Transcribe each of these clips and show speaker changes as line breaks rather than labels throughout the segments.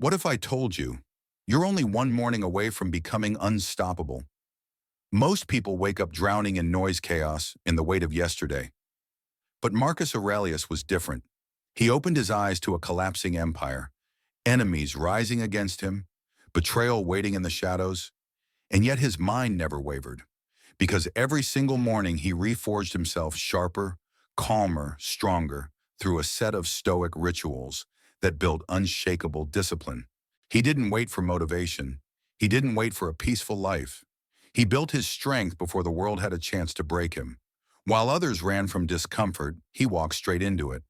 What if I told you you're only one morning away from becoming unstoppable? Most people wake up drowning in noise chaos in the weight of yesterday. But Marcus Aurelius was different. He opened his eyes to a collapsing empire, enemies rising against him, betrayal waiting in the shadows, and yet his mind never wavered, because every single morning he reforged himself sharper, calmer, stronger through a set of Stoic rituals that built unshakable discipline. He didn't wait for motivation. He didn't wait for a peaceful life. He built his strength before the world had a chance to break him. While others ran from discomfort, he walked straight into it.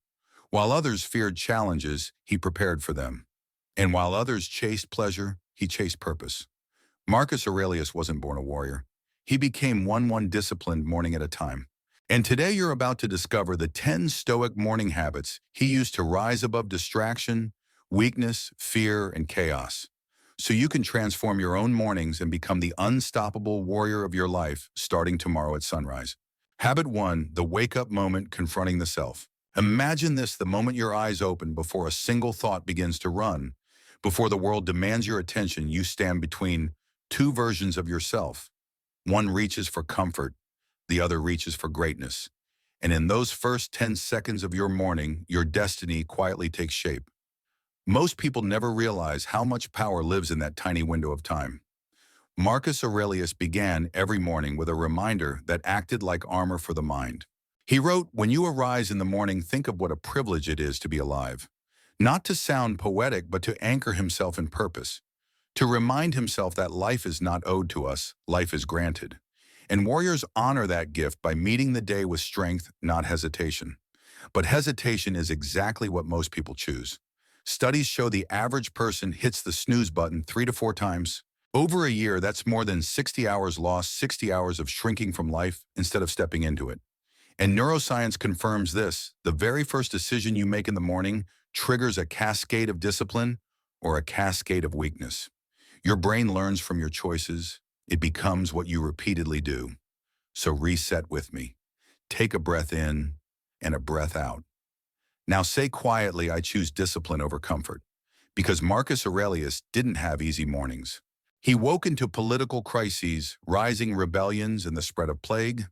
While others feared challenges, he prepared for them. And while others chased pleasure, he chased purpose. Marcus Aurelius wasn't born a warrior. He became one disciplined morning at a time. And today you're about to discover the 10 Stoic morning habits he used to rise above distraction, weakness, fear, and chaos, so you can transform your own mornings and become the unstoppable warrior of your life starting tomorrow at sunrise. Habit 1, the wake-up moment confronting the self. Imagine this the moment your eyes open before a single thought begins to run. Before the world demands your attention, you stand between two versions of yourself. One reaches for comfort, the other reaches for greatness. And in those first 10 seconds of your morning, your destiny quietly takes shape. Most people never realize how much power lives in that tiny window of time. Marcus Aurelius began every morning with a reminder that acted like armor for the mind. He wrote, "When you arise in the morning, think of what a privilege it is to be alive." Not to sound poetic, but to anchor himself in purpose. To remind himself that life is not owed to us, life is granted. And warriors honor that gift by meeting the day with strength, not hesitation. But hesitation is exactly what most people choose. Studies show the average person hits the snooze button 3 to 4 times. Over a year, that's more than 60 hours lost, 60 hours of shrinking from life instead of stepping into it. And neuroscience confirms this. The very first decision you make in the morning triggers a cascade of discipline or a cascade of weakness. Your brain learns from your choices. It becomes what you repeatedly do. So reset with me. Take a breath in and a breath out. Now say quietly, I choose discipline over comfort. Because Marcus Aurelius didn't have easy mornings. He woke into political crises, rising rebellions, and the spread of plague.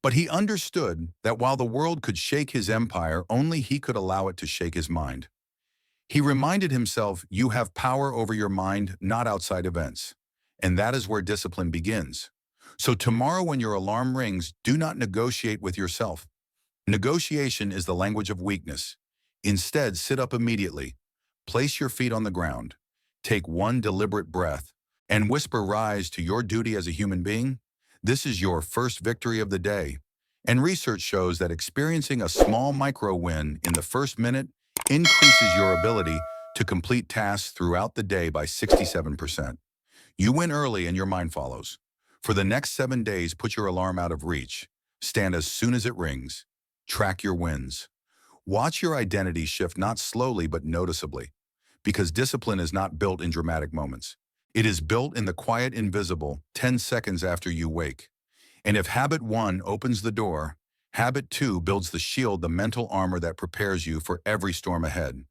But he understood that while the world could shake his empire, only he could allow it to shake his mind. He reminded himself, you have power over your mind, not outside events. And that is where discipline begins. So tomorrow when your alarm rings, do not negotiate with yourself. Negotiation is the language of weakness. Instead, sit up immediately. Place your feet on the ground. Take one deliberate breath and whisper rise to your duty as a human being. This is your first victory of the day. And research shows that experiencing a small micro win in the first minute increases your ability to complete tasks throughout the day by 67%. You win early and your mind follows. For the next 7 days, put your alarm out of reach. Stand as soon as it rings. Track your wins. Watch your identity shift not slowly but noticeably. Because discipline is not built in dramatic moments. It is built in the quiet invisible 10 seconds after you wake. And if habit 1 opens the door, habit 2 builds the shield, the mental armor that prepares you for every storm ahead.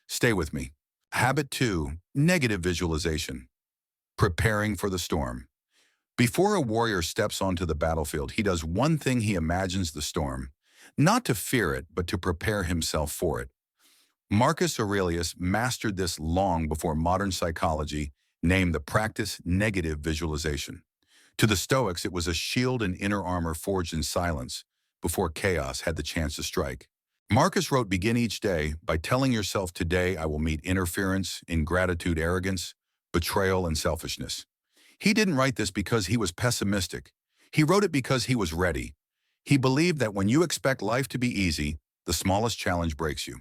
Stay with me. Habit 2, negative visualization. Preparing for the storm. Before a warrior steps onto the battlefield, he does one thing: he imagines the storm. Not to fear it, but to prepare himself for it. Marcus Aurelius mastered this long before modern psychology named the practice negative visualization. To the Stoics, it was a shield and inner armor forged in silence before chaos had the chance to strike. Marcus wrote, begin each day by telling yourself, today I will meet interference, ingratitude, arrogance, betrayal, and selfishness. He didn't write this because he was pessimistic. He wrote it because he was ready. He believed that when you expect life to be easy, the smallest challenge breaks you.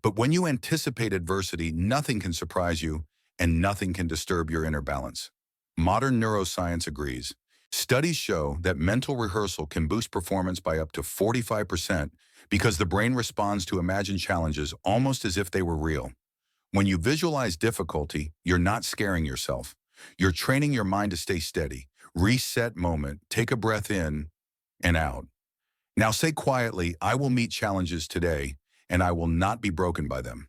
But when you anticipate adversity, nothing can surprise you and nothing can disturb your inner balance. Modern neuroscience agrees. Studies show that mental rehearsal can boost performance by up to 45% because the brain responds to imagined challenges almost as if they were real. When you visualize difficulty, you're not scaring yourself. You're training your mind to stay steady. Reset moment, take a breath in and out. Now say quietly, I will meet challenges today and I will not be broken by them.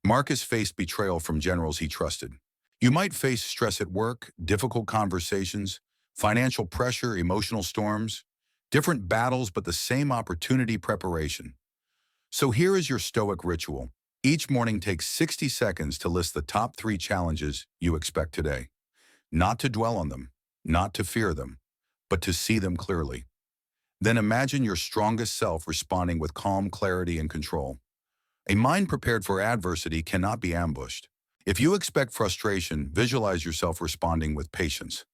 Marcus faced betrayal from generals he trusted. You might face stress at work, difficult conversations, financial pressure, emotional storms, different battles but the same opportunity preparation. So here is your Stoic ritual. Each morning take 60 seconds to list the top 3 challenges you expect today. Not to dwell on them, not to fear them, but to see them clearly. Then imagine your strongest self responding with calm clarity and control. A mind prepared for adversity cannot be ambushed. If you expect frustration, visualize yourself responding with patience.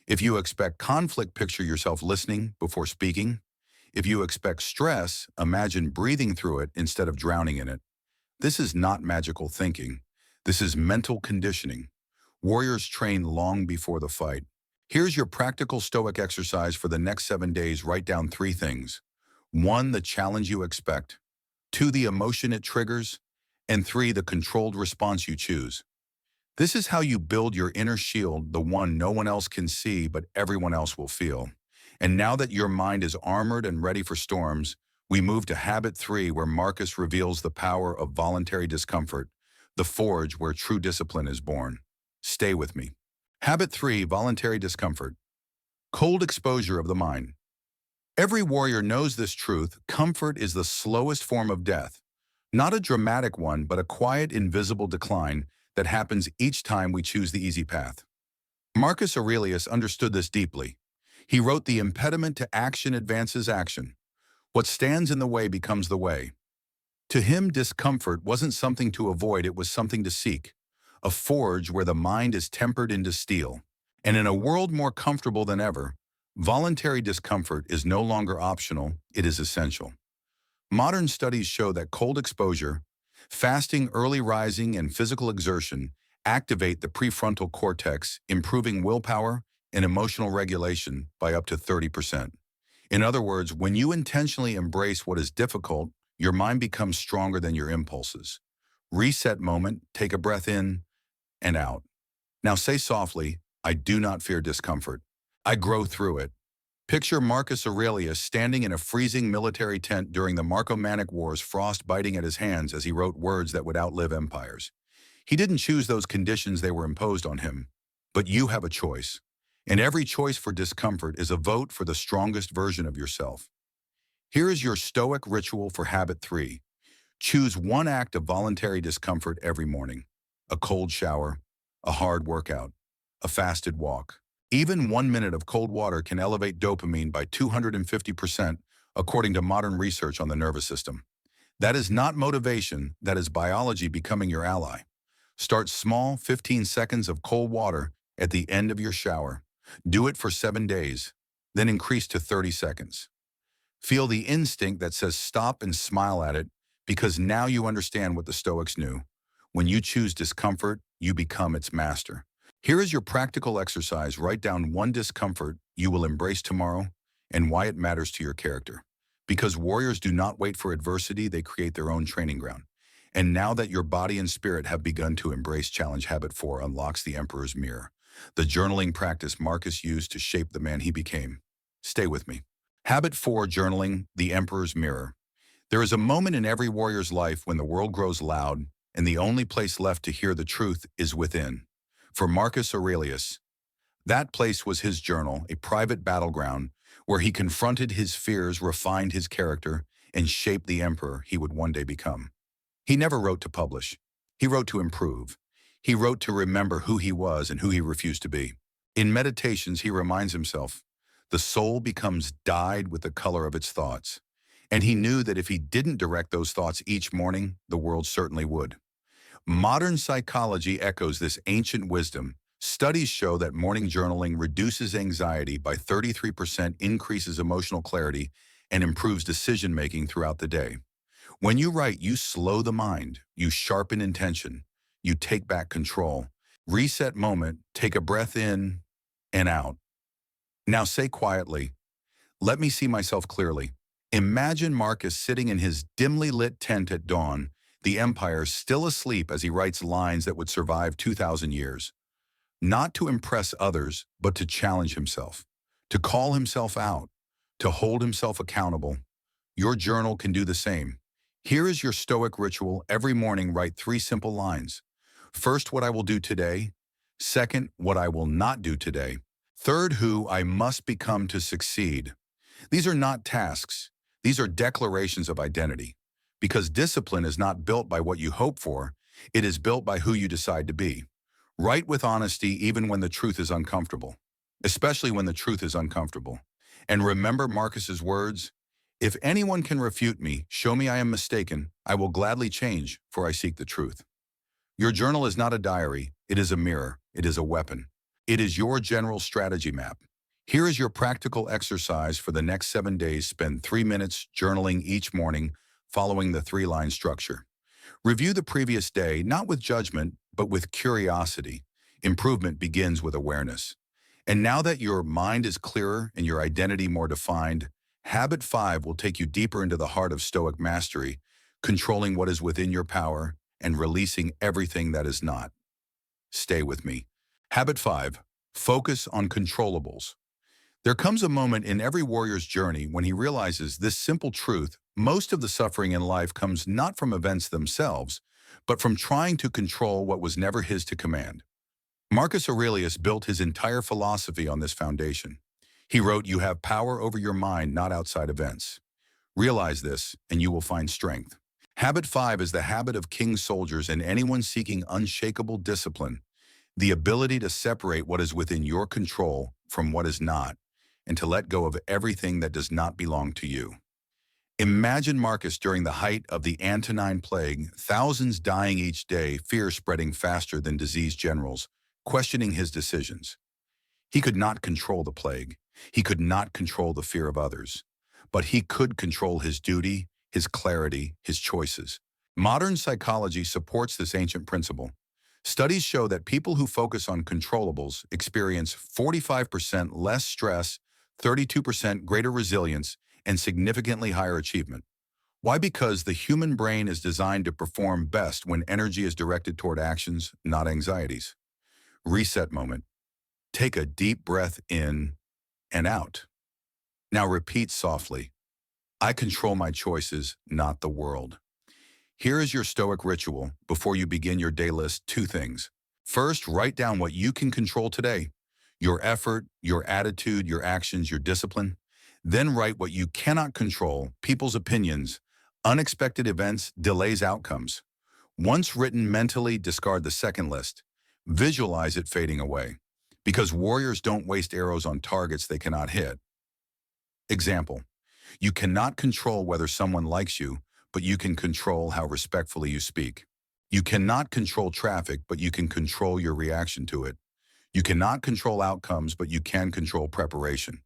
If you expect conflict, picture yourself listening before speaking. If you expect stress, imagine breathing through it instead of drowning in it. This is not magical thinking. This is mental conditioning. Warriors train long before the fight. Here's your practical Stoic exercise for the next 7 days. Write down 3 things. 1, the challenge you expect. 2, the emotion it triggers. And 3, the controlled response you choose. This is how you build your inner shield, the one no one else can see but everyone else will feel. And now that your mind is armored and ready for storms, we move to habit 3, where Marcus reveals the power of voluntary discomfort, the forge where true discipline is born. Stay with me. Habit 3, voluntary discomfort. Cold exposure of the mind. Every warrior knows this truth: comfort is the slowest form of death. Not a dramatic one, but a quiet, invisible decline that happens each time we choose the easy path. Marcus Aurelius understood this deeply. He wrote, "The impediment to action advances action. What stands in the way becomes the way." To him, discomfort wasn't something to avoid, it was something to seek. A forge where the mind is tempered into steel. And in a world more comfortable than ever, voluntary discomfort is no longer optional, it is essential. Modern studies show that cold exposure, fasting, early rising, and physical exertion activate the prefrontal cortex, improving willpower and emotional regulation by up to 30%. In other words, when you intentionally embrace what is difficult, your mind becomes stronger than your impulses. Reset moment, take a breath in and out. Now say softly, "I do not fear discomfort. I grow through it." Picture Marcus Aurelius standing in a freezing military tent during the Marco-Manic Wars, frost biting at his hands as he wrote words that would outlive empires. He didn't choose those conditions, they were imposed on him. But you have a choice. And every choice for discomfort is a vote for the strongest version of yourself. Here is your Stoic ritual for habit 3. Choose one act of voluntary discomfort every morning. A cold shower, a hard workout, a fasted walk. Even 1 minute of cold water can elevate dopamine by 250%, according to modern research on the nervous system. That is not motivation, that is biology becoming your ally. Start small, 15 seconds of cold water at the end of your shower. Do it for 7 days, then increase to 30 seconds. Feel the instinct that says stop and smile at it, because now you understand what the Stoics knew. When you choose discomfort, you become its master. Here is your practical exercise. Write down 1 discomfort you will embrace tomorrow and why it matters to your character. Because warriors do not wait for adversity, they create their own training ground. And now that your body and spirit have begun to embrace challenge, habit 4 unlocks the Emperor's mirror, the journaling practice Marcus used to shape the man he became. Stay with me. Habit 4, journaling, the Emperor's mirror. There is a moment in every warrior's life when the world grows loud and the only place left to hear the truth is within. For Marcus Aurelius, that place was his journal, a private battleground where he confronted his fears, refined his character, and shaped the emperor he would one day become. He never wrote to publish. He wrote to improve. He wrote to remember who he was and who he refused to be. In meditations, he reminds himself, the soul becomes dyed with the color of its thoughts. And he knew that if he didn't direct those thoughts each morning, the world certainly would. Modern psychology echoes this ancient wisdom. Studies show that morning journaling reduces anxiety by 33%, increases emotional clarity, and improves decision-making throughout the day. When you write, you slow the mind, you sharpen intention, you take back control. Reset moment, take a breath in and out. Now say quietly, "Let me see myself clearly." Imagine Marcus sitting in his dimly lit tent at dawn, the empire still asleep, as he writes lines that would survive 2,000 years. Not to impress others, but to challenge himself, to call himself out, to hold himself accountable. Your journal can do the same. Here is your Stoic ritual. Every morning, write 3 simple lines. First, what I will do today. Second, what I will not do today. Third, who I must become to succeed. These are not tasks. These are declarations of identity. Because discipline is not built by what you hope for, it is built by who you decide to be. Write with honesty even when the truth is uncomfortable, especially when the truth is uncomfortable. And remember Marcus's words, "If anyone can refute me, show me I am mistaken, I will gladly change, for I seek the truth." Your journal is not a diary, it is a mirror, it is a weapon. It is your general strategy map. Here is your practical exercise for the next 7 days. Spend 3 minutes journaling each morning, following the 3-line structure. Review the previous day, not with judgment, but with curiosity. Improvement begins with awareness. And now that your mind is clearer and your identity more defined, Habit 5 will take you deeper into the heart of Stoic mastery, controlling what is within your power and releasing everything that is not. Stay with me. Habit 5. Focus on controllables. There comes a moment in every warrior's journey when he realizes this simple truth: most of the suffering in life comes not from events themselves, but from trying to control what was never his to command. Marcus Aurelius built his entire philosophy on this foundation. He wrote, "You have power over your mind, not outside events." Realize this, and you will find strength. Habit 5 is the habit of king soldiers and anyone seeking unshakable discipline, the ability to separate what is within your control from what is not, and to let go of everything that does not belong to you. Imagine Marcus during the height of the Antonine Plague, thousands dying each day, fear spreading faster than disease generals, questioning his decisions. He could not control the plague. He could not control the fear of others. But he could control his duty, his clarity, his choices. Modern psychology supports this ancient principle. Studies show that people who focus on controllables experience 45% less stress, 32% greater resilience, and significantly higher achievement. Why? Because the human brain is designed to perform best when energy is directed toward actions, not anxieties. Reset moment. Take a deep breath in and out. Now repeat softly, "I control my choices, not the world." Here is your Stoic ritual before you begin your day list. 2 things. First, write down what you can control today: your effort, your attitude, your actions, your discipline. Then write what you cannot control: people's opinions, unexpected events, delays, outcomes. Once written, mentally discard the second list. Visualize it fading away. Because warriors don't waste arrows on targets they cannot hit. Example: you cannot control whether someone likes you, but you can control how respectfully you speak. You cannot control traffic, but you can control your reaction to it. You cannot control outcomes, but you can control preparation.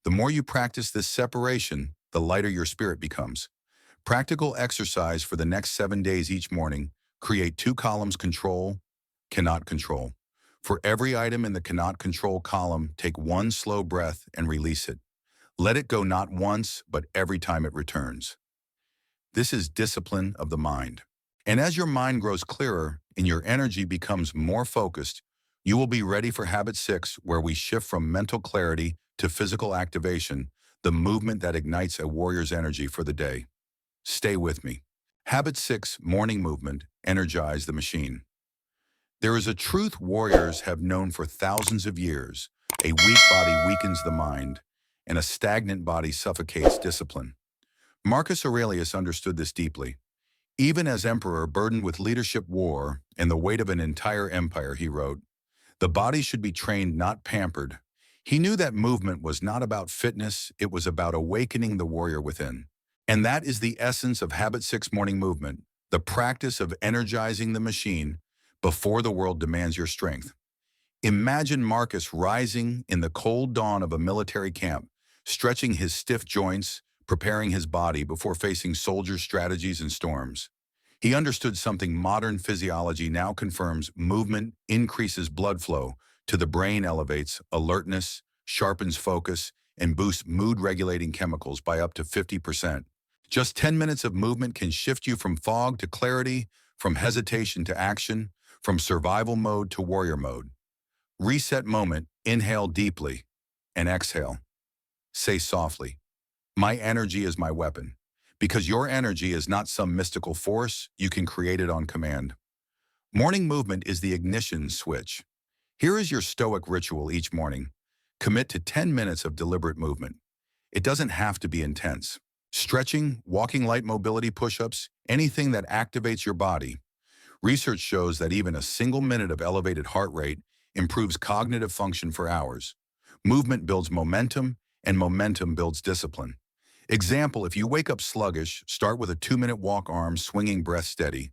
The more you practice this separation, the lighter your spirit becomes. Practical exercise for the next 7 days. Each morning, create 2 columns: control, cannot control. For every item in the cannot control column, take 1 slow breath and release it. Let it go not once, but every time it returns. This is discipline of the mind. And as your mind grows clearer and your energy becomes more focused, you will be ready for Habit 6, where we shift from mental clarity to physical activation, the movement that ignites a warrior's energy for the day. Stay with me. Habit 6, morning movement, energize the machine. There is a truth warriors have known for thousands of years: a weak body weakens the mind, and a stagnant body suffocates discipline. Marcus Aurelius understood this deeply. Even as emperor burdened with leadership, war, and the weight of an entire empire, he wrote, "The body should be trained, not pampered." He knew that movement was not about fitness, it was about awakening the warrior within. And that is the essence of Habit 6 morning movement, the practice of energizing the machine before the world demands your strength. Imagine Marcus rising in the cold dawn of a military camp, stretching his stiff joints, preparing his body before facing soldiers' strategies and storms. He understood something modern physiology now confirms: movement increases blood flow to the brain, elevates alertness, sharpens focus, and boosts mood-regulating chemicals by up to 50%. Just 10 minutes of movement can shift you from fog to clarity, from hesitation to action, from survival mode to warrior mode. Reset moment, inhale deeply and exhale. Say softly, "My energy is my weapon." Because your energy is not some mystical force, you can create it on command. Morning movement is the ignition switch. Here is your Stoic ritual each morning. Commit to 10 minutes of deliberate movement. It doesn't have to be intense. Stretching, walking light mobility push-ups, anything that activates your body. Research shows that even a single minute of elevated heart rate improves cognitive function for hours. Movement builds momentum, and momentum builds discipline. Example, if you wake up sluggish, start with a 2-minute walk, arms swinging, breath steady.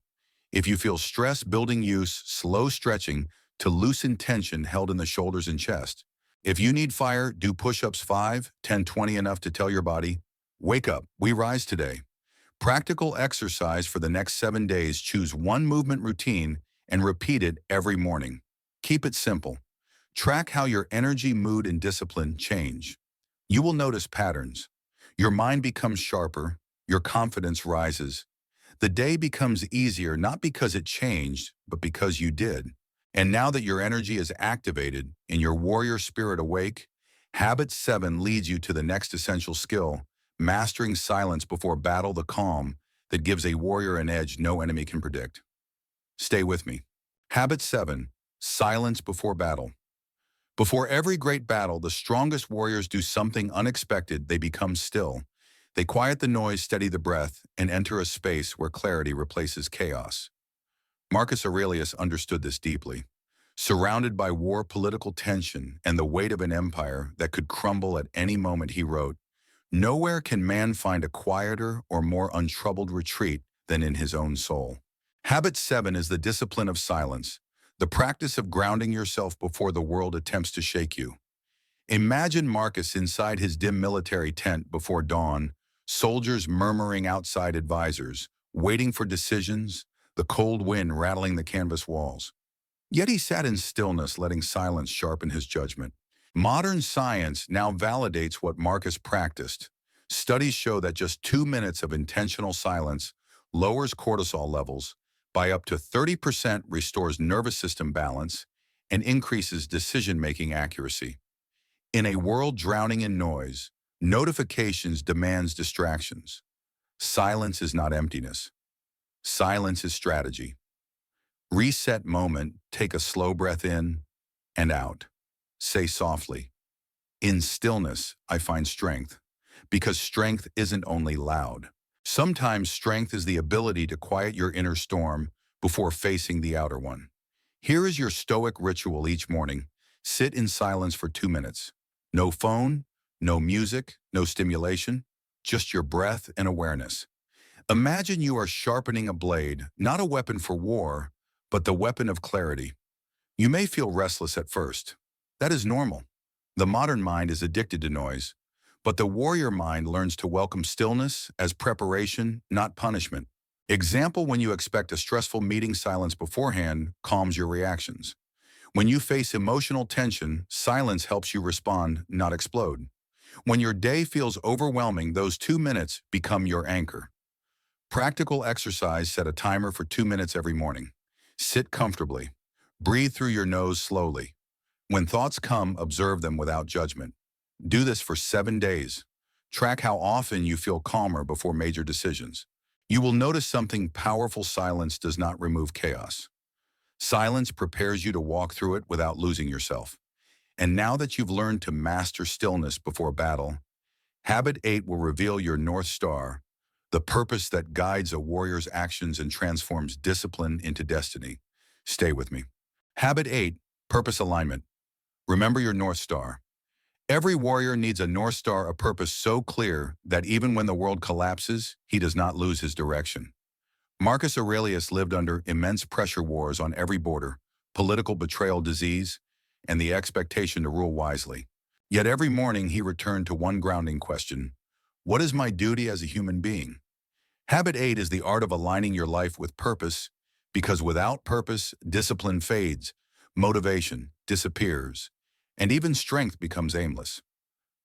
If you feel stress building, use slow stretching to loosen tension held in the shoulders and chest. If you need fire, do push-ups 5, 10, 20, enough to tell your body, wake up, we rise today. Practical exercise for the next 7 days. Choose one movement routine and repeat it every morning. Keep it simple. Track how your energy, mood, and discipline change. You will notice patterns. Your mind becomes sharper, your confidence rises. The day becomes easier not because it changed, but because you did. And now that your energy is activated and your warrior spirit awake, Habit 7 leads you to the next essential skill, mastering silence before battle, the calm that gives a warrior an edge no enemy can predict. Stay with me. Habit 7, silence before battle. Before every great battle, the strongest warriors do something unexpected. They become still. They quiet the noise, steady the breath, and enter a space where clarity replaces chaos. Marcus Aurelius understood this deeply. Surrounded by war, political tension, and the weight of an empire that could crumble at any moment, he wrote, "Nowhere can man find a quieter or more untroubled retreat than in his own soul." Habit 7 is the discipline of silence, the practice of grounding yourself before the world attempts to shake you. Imagine Marcus inside his dim military tent before dawn, soldiers murmuring outside, advisors waiting for decisions, the cold wind rattling the canvas walls. Yet he sat in stillness, letting silence sharpen his judgment. Modern science now validates what Marcus practiced. Studies show that just 2 minutes of intentional silence lowers cortisol levels by up to 30%, restores nervous system balance, and increases decision-making accuracy. In a world drowning in noise, notifications demands distractions. Silence is not emptiness. Silence is strategy. Reset moment, take a slow breath in and out. Say softly, "In stillness, I find strength," because strength isn't only loud. Sometimes strength is the ability to quiet your inner storm before facing the outer one. Here is your Stoic ritual each morning. Sit in silence for 2 minutes. No phone, no music, no stimulation, just your breath and awareness. Imagine you are sharpening a blade, not a weapon for war, but the weapon of clarity. You may feel restless at first. That is normal. The modern mind is addicted to noise, but the warrior mind learns to welcome stillness as preparation, not punishment. Example, when you expect a stressful meeting, silence beforehand calms your reactions. When you face emotional tension, silence helps you respond, not explode. When your day feels overwhelming, those 2 minutes become your anchor. Practical exercise, set a timer for 2 minutes every morning. Sit comfortably. Breathe through your nose slowly. When thoughts come, observe them without judgment. Do this for 7 days. Track how often you feel calmer before major decisions. You will notice something powerful. Silence does not remove chaos. Silence prepares you to walk through it without losing yourself. And now that you've learned to master stillness before battle, Habit 8 will reveal your North Star, the purpose that guides a warrior's actions and transforms discipline into destiny. Stay with me. Habit 8, purpose alignment. Remember your North Star. Every warrior needs a North Star, a purpose so clear that even when the world collapses, he does not lose his direction. Marcus Aurelius lived under immense pressure, wars on every border, political betrayal, disease, and the expectation to rule wisely. Yet every morning he returned to one grounding question: what is my duty as a human being? Habit 8 is the art of aligning your life with purpose, because without purpose, discipline fades, motivation disappears, and even strength becomes aimless.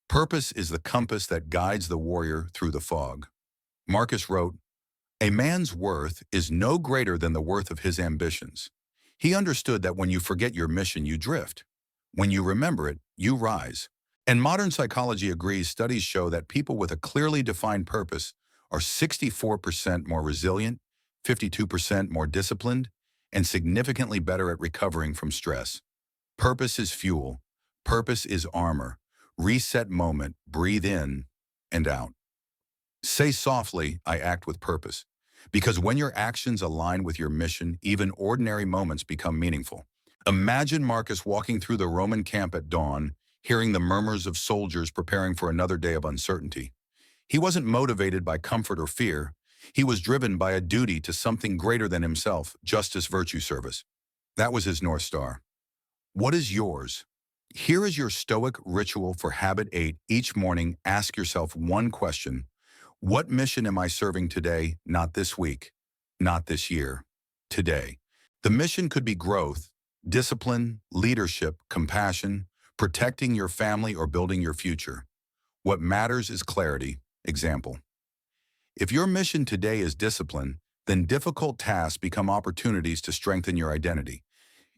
Purpose is the compass that guides the warrior through the fog. Marcus wrote, "A man's worth is no greater than the worth of his ambitions." He understood that when you forget your mission, you drift. When you remember it, you rise. And modern psychology agrees. Studies show that people with a clearly defined purpose are 64% more resilient, 52% more disciplined, and significantly better at recovering from stress. Purpose is fuel. Purpose is armor. Reset moment, breathe in and out. Say softly, I act with purpose. Because when your actions align with your mission, even ordinary moments become meaningful. Imagine Marcus walking through the Roman camp at dawn, hearing the murmurs of soldiers preparing for another day of uncertainty. He wasn't motivated by comfort or fear. He was driven by a duty to something greater than himself, justice, virtue, service. That was his North Star. What is yours? Here is your Stoic ritual for habit 8. Each morning, ask yourself one question. What mission am I serving today, not this week, not this year, today? The mission could be growth, discipline, leadership, compassion, protecting your family, or building your future. What matters is clarity. Example. If your mission today is discipline, then difficult tasks become opportunities to strengthen your identity.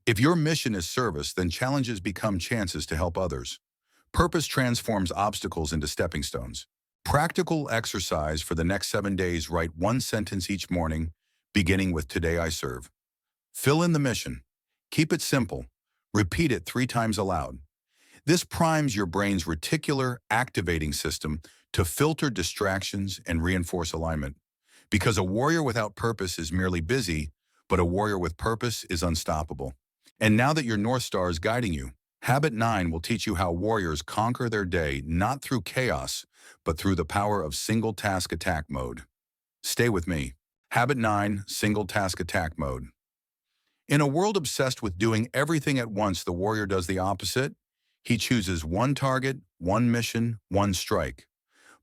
If your mission is service, then challenges become chances to help others. Purpose transforms obstacles into stepping stones. Practical exercise for the next 7 days. Write one sentence each morning, beginning with "Today I serve." Fill in the mission. Keep it simple. Repeat it 3 times aloud. This primes your brain's reticular activating system to filter distractions and reinforce alignment. Because a warrior without purpose is merely busy, but a warrior with purpose is unstoppable. And now that your North Star is guiding you, Habit 9 will teach you how warriors conquer their day not through chaos, but through the power of single-task attack mode. Stay with me. Habit 9, single-task attack mode. In a world obsessed with doing everything at once, the warrior does the opposite. He chooses one target, one mission, one strike.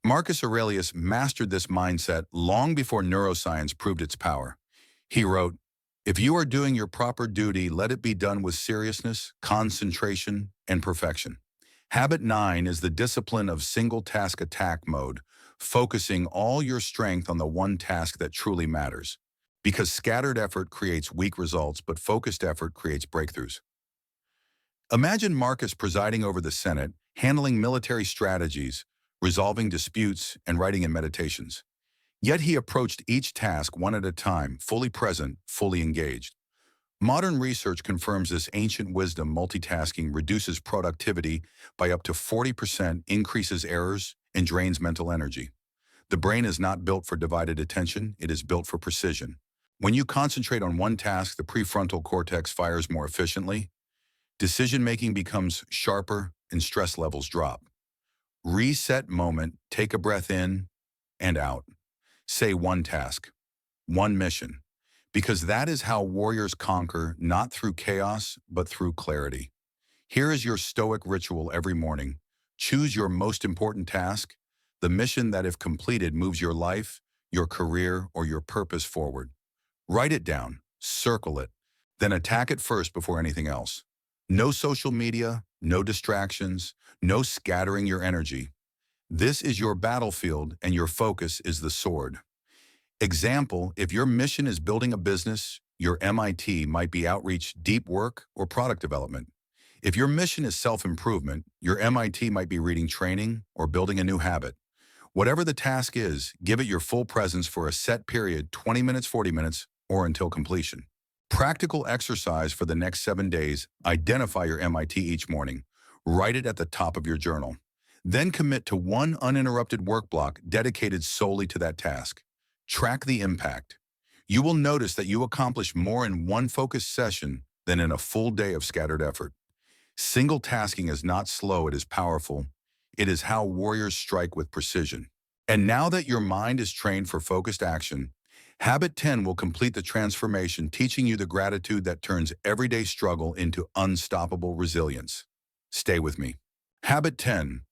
Marcus Aurelius mastered this mindset long before neuroscience proved its power. He wrote, "If you are doing your proper duty, let it be done with seriousness, concentration, and perfection." Habit 9 is the discipline of single-task attack mode, focusing all your strength on the one task that truly matters. Because scattered effort creates weak results, but focused effort creates breakthroughs. Imagine Marcus presiding over the Senate, handling military strategies, resolving disputes, and writing in meditations. Yet he approached each task one at a time, fully present, fully engaged. Modern research confirms this ancient wisdom. Multitasking reduces productivity by up to 40%, increases errors, and drains mental energy. The brain is not built for divided attention, it is built for precision. When you concentrate on one task, the prefrontal cortex fires more efficiently, decision-making becomes sharper, and stress levels drop. Reset moment, take a breath in and out. Say one task, one mission, because that is how warriors conquer, not through chaos, but through clarity. Here is your Stoic ritual every morning. Choose your most important task, the mission that, if completed, moves your life, your career, or your purpose forward. Write it down, circle it, then attack it first before anything else. No social media, no distractions, no scattering your energy. This is your battlefield, and your focus is the sword. Example, if your mission is building a business, your MIT might be outreach, deep work, or product development. If your mission is self-improvement, your MIT might be reading, training, or building a new habit. Whatever the task is, give it your full presence for a set period, 20 minutes, 40 minutes, or until completion. Practical exercise for the next 7 days. Identify your MIT each morning. Write it at the top of your journal. Then commit to one uninterrupted work block dedicated solely to that task. Track the impact. You will notice that you accomplish more in one focused session than in a full day of scattered effort. Single tasking is not slow, it is powerful. It is how warriors strike with precision. And now that your mind is trained for focused action, Habit 10 will complete the transformation, teaching you the gratitude that turns everyday struggle into unstoppable resilience. Stay with me. Habit 10.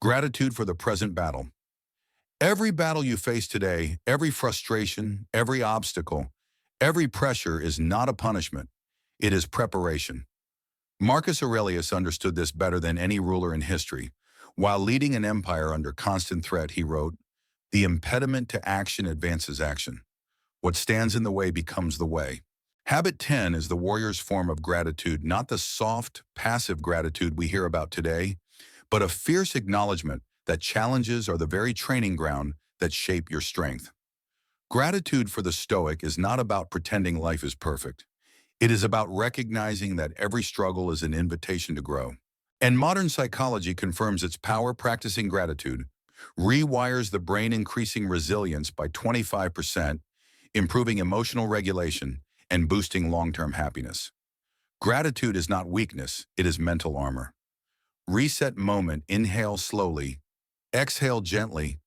Gratitude for the present battle. Every battle you face today, every frustration, every obstacle, every pressure is not a punishment. It is preparation. Marcus Aurelius understood this better than any ruler in history. While leading an empire under constant threat, he wrote, "The impediment to action advances action. What stands in the way becomes the way." Habit 10 is the warrior's form of gratitude, not the soft, passive gratitude we hear about today, but a fierce acknowledgement that challenges are the very training ground that shape your strength. Gratitude for the Stoic is not about pretending life is perfect. It is about recognizing that every struggle is an invitation to grow. And modern psychology confirms its power. Practicing gratitude rewires the brain, increasing resilience by 25%, improving emotional regulation, and boosting long-term happiness. Gratitude is not weakness, it is mental armor. Reset moment, inhale slowly, exhale gently,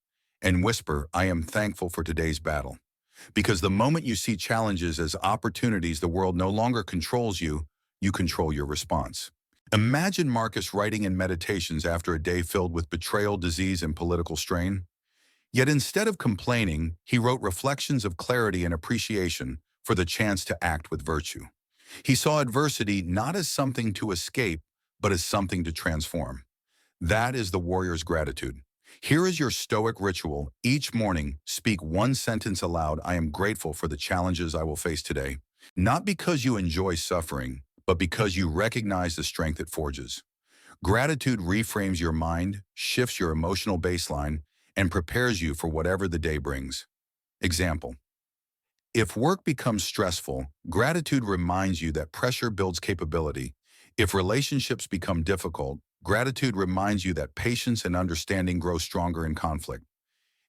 and whisper, I am thankful for today's battle. Because the moment you see challenges as opportunities, the world no longer controls you, you control your response. Imagine Marcus writing in Meditations after a day filled with betrayal, disease, and political strain. Yet instead of complaining, he wrote reflections of clarity and appreciation for the chance to act with virtue. He saw adversity not as something to escape, but as something to transform. That is the warrior's gratitude. Here is your Stoic ritual. Each morning, speak one sentence aloud. I am grateful for the challenges I will face today. Not because you enjoy suffering, but because you recognize the strength it forges. Gratitude reframes your mind, shifts your emotional baseline, and prepares you for whatever the day brings. Example: if work becomes stressful, gratitude reminds you that pressure builds capability. If relationships become difficult, gratitude reminds you that patience and understanding grow stronger in conflict.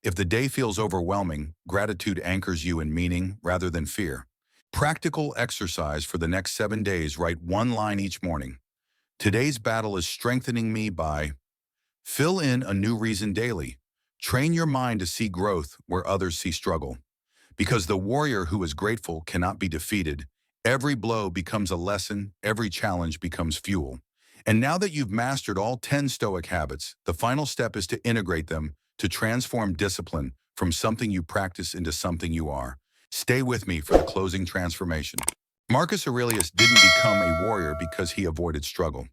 If the day feels overwhelming, gratitude anchors you in meaning rather than fear. Practical exercise for the next 7 days. Write one line each morning. Today's battle is strengthening me by. Fill in a new reason daily. Train your mind to see growth where others see struggle. Because the warrior who is grateful cannot be defeated. Every blow becomes a lesson, every challenge becomes fuel. And now that you've mastered all 10 Stoic habits, the final step is to integrate them, to transform discipline from something you practice into something you are. Stay with me for the closing transformation. Marcus Aurelius didn't become a warrior because he avoided struggle.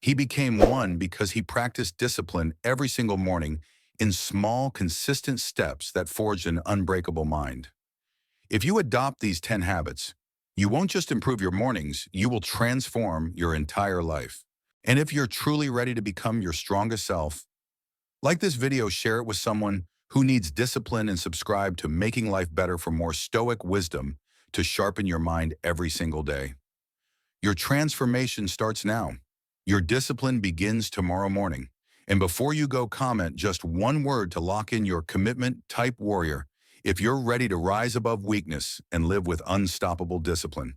He became one because he practiced discipline every single morning in small, consistent steps that forged an unbreakable mind. If you adopt these 10 habits, you won't just improve your mornings, you will transform your entire life. And if you're truly ready to become your strongest self, like this video, share it with someone who needs discipline, and subscribe to Making Life Better for more Stoic wisdom to sharpen your mind every single day. Your transformation starts now. Your discipline begins tomorrow morning. And before you go, comment just one word to lock in your commitment. Type warrior if you're ready to rise above weakness and live with unstoppable discipline.